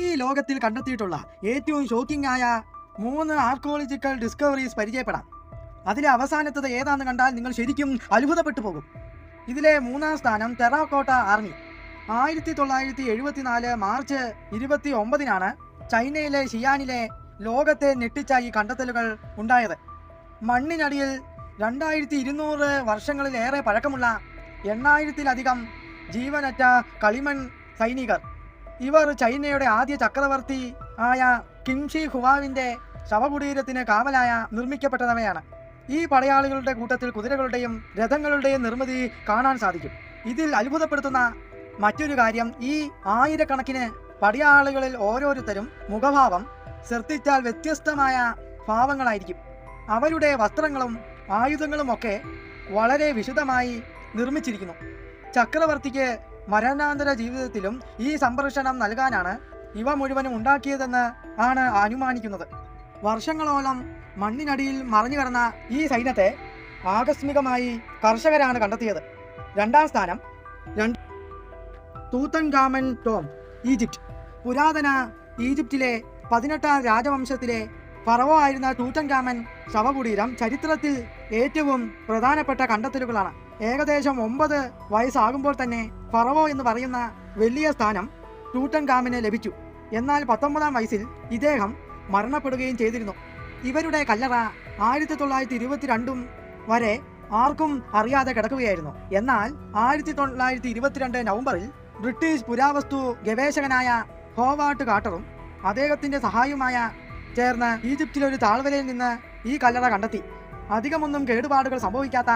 ഈ ലോകത്തിൽ കണ്ടെത്തിയിട്ടുള്ള ഏറ്റവും ഷോക്കിംഗ് ആയ 3 ആർക്കോളജിക്കൽ ഡിസ്കവറീസ് പരിചയപ്പെടാം. അതിലെ അവസാനത്തത് ഏതാണെന്ന് കണ്ടാൽ നിങ്ങൾ ശരിക്കും അത്ഭുതപ്പെട്ടു പോകും. ഇതിലെ 3-ാം സ്ഥാനം ടെറാക്കോട്ട ആർമി. 1974 മാർച്ച് 29-നാണ് ചൈനയിലെ ഷിയാനിലെ ലോകത്തെ ഞെട്ടിച്ച ഈ കണ്ടെത്തലുകൾ ഉണ്ടായത്. മണ്ണിനടിയിൽ 2200 വർഷങ്ങളിലേറെ പഴക്കമുള്ള 8000-ലധികം ജീവനറ്റ കളിമൺ സൈനികർ. ഇവർ ചൈനയുടെ ആദ്യ ചക്രവർത്തി ആയ കിങ്ഷി ഹുവാവിൻ്റെ ശവകുടീരത്തിന് കാവലായ നിർമ്മിക്കപ്പെട്ടവയാണ്. ഈ പടയാളികളുടെ കൂട്ടത്തിൽ കുതിരകളുടെയും രഥങ്ങളുടെയും നിർമ്മിതി കാണാൻ സാധിക്കും. ഇതിൽ അത്ഭുതപ്പെടുത്തുന്ന മറ്റൊരു കാര്യം, ഈ ആയിരക്കണക്കിന് പടയാളികളിൽ ഓരോരുത്തരും മുഖഭാവം ശ്രദ്ധിച്ചാൽ വ്യത്യസ്തമായ ഭാവങ്ങളായിരിക്കും. അവരുടെ വസ്ത്രങ്ങളും ആയുധങ്ങളും ഒക്കെ വളരെ വിശദമായി നിർമ്മിച്ചിരിക്കുന്നു. ചക്രവർത്തിക്ക് മരണാന്തര ജീവിതത്തിലും ഈ സംരക്ഷണം നൽകാനാണ് ഇവ മുഴുവനും ഉണ്ടാക്കിയതെന്ന് ആണ് അനുമാനിക്കുന്നത്. വർഷങ്ങളോളം മണ്ണിനടിയിൽ മറഞ്ഞു കിടന്ന ഈ സൈന്യത്തെ ആകസ്മികമായി കർഷകരാണ് കണ്ടെത്തിയത്. 2-ാം സ്ഥാനം തൂത്തൻഖാമൻ ടോം, ഈജിപ്റ്റ്. പുരാതന ഈജിപ്തിലെ 18-ാം രാജവംശത്തിലെ ഫറവോ ആയിരുന്ന തൂത്തൻഖാമൻ ശവകുടീരം ചരിത്രത്തിൽ ഏറ്റവും പ്രധാനപ്പെട്ട കണ്ടെത്തലുകളാണ്. ഏകദേശം 9 വയസ്സാകുമ്പോൾ തന്നെ ഫറവോ എന്ന് പറയുന്ന വലിയ സ്ഥാനം തൂത്തൻഖാമന് ലഭിച്ചു. എന്നാൽ 19-ാം വയസ്സിൽ ഇദ്ദേഹം മരണപ്പെടുകയും ചെയ്തിരുന്നു. ഇവരുടെ കല്ലറ 1922 വരെ ആർക്കും അറിയാതെ കിടക്കുകയായിരുന്നു. എന്നാൽ 1922 നവംബറിൽ ബ്രിട്ടീഷ് പുരാവസ്തു ഗവേഷകനായ ഹോവാർഡ് കാർട്ടറും അദ്ദേഹത്തിൻ്റെ സഹായിയുമായ ചേർന്ന് ഈജിപ്തിലെ ഒരു താഴ്വരയിൽ നിന്ന് ഈ കല്ലറ കണ്ടെത്തി. അധികമൊന്നും കേടുപാടുകൾ സംഭവിക്കാത്ത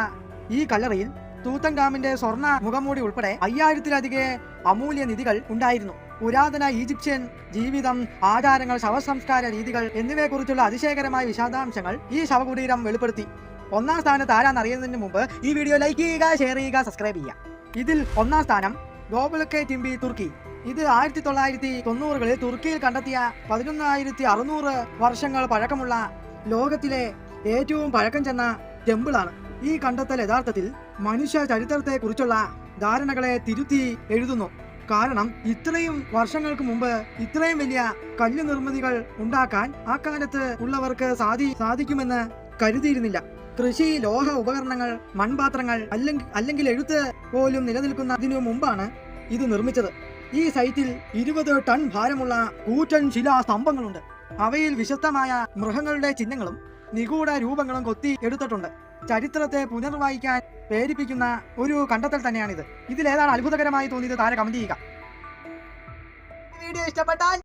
ഈ കല്ലറയിൽ തൂത്തൻഖാമിന്റെ സ്വർണ്ണ മുഖംമൂടി ഉൾപ്പെടെ 5000-ലധികം അമൂല്യ നിധികൾ ഉണ്ടായിരുന്നു. പുരാതന ഈജിപ്ഷ്യൻ ജീവിതം, ആചാരങ്ങൾ, ശവസംസ്കാര രീതികൾ എന്നിവയെക്കുറിച്ചുള്ള അതിശയകരമായ വിശദാംശങ്ങൾ ഈ ശവകുടീരം വെളിപ്പെടുത്തി. 1-ാം സ്ഥാനത്ത് ആരാന്നറിയുന്നതിന് മുമ്പ് ഈ വീഡിയോ ലൈക്ക് ചെയ്യുക, ഷെയർ ചെയ്യുക, സബ്സ്ക്രൈബ് ചെയ്യുക. ഇതിൽ 1-ാം സ്ഥാനം ഗോബൽക്കെ ടിംബി, തുർക്കി. ഇത് 1990-കളിൽ തുർക്കിയിൽ കണ്ടെത്തിയ 11600 വർഷങ്ങൾ പഴക്കമുള്ള ലോകത്തിലെ ഏറ്റവും പഴക്കം ചെന്ന ടെമ്പിളാണ്. ഈ കണ്ടെത്തൽ യഥാർത്ഥത്തിൽ മനുഷ്യ ചരിത്രത്തെക്കുറിച്ചുള്ള ധാരണകളെ തിരുത്തി എഴുതുന്നു. കാരണം ഇത്രയും വർഷങ്ങൾക്ക് മുമ്പ് ഇത്രയും വലിയ കല്ല് നിർമ്മിതികൾ ഉണ്ടാക്കാൻ ആ കാലത്ത് ഉള്ളവർക്ക് സാധിക്കുമെന്ന് കരുതിയിരുന്നില്ല. കൃഷി, ലോഹ ഉപകരണങ്ങൾ, മൺപാത്രങ്ങൾ അല്ലെങ്കിൽ എഴുത്ത് പോലും നിലനിൽക്കുന്നതിനു മുമ്പാണ് ഇത് നിർമ്മിച്ചത്. ഈ സൈറ്റിൽ 20 ടൺ ഭാരമുള്ള കൂറ്റൻ ശിലാസ്തംഭങ്ങളുണ്ട്. അവയിൽ വിശദമായ മൃഗങ്ങളുടെ ചിഹ്നങ്ങളും നിഗൂഢ രൂപങ്ങളും കൊത്തി എടുത്തിട്ടുണ്ട്. ചരിത്രത്തെ പുനർവായിക്കാൻ പ്രേരിപ്പിക്കുന്ന ഒരു കണ്ടെത്തൽ തന്നെയാണിത്. ഇതിലേതാണ് അത്ഭുതകരമായി തോന്നിയത് താഴെ കമന്റ് ചെയ്യുക. വീഡിയോ ഇഷ്ടപ്പെട്ടാൽ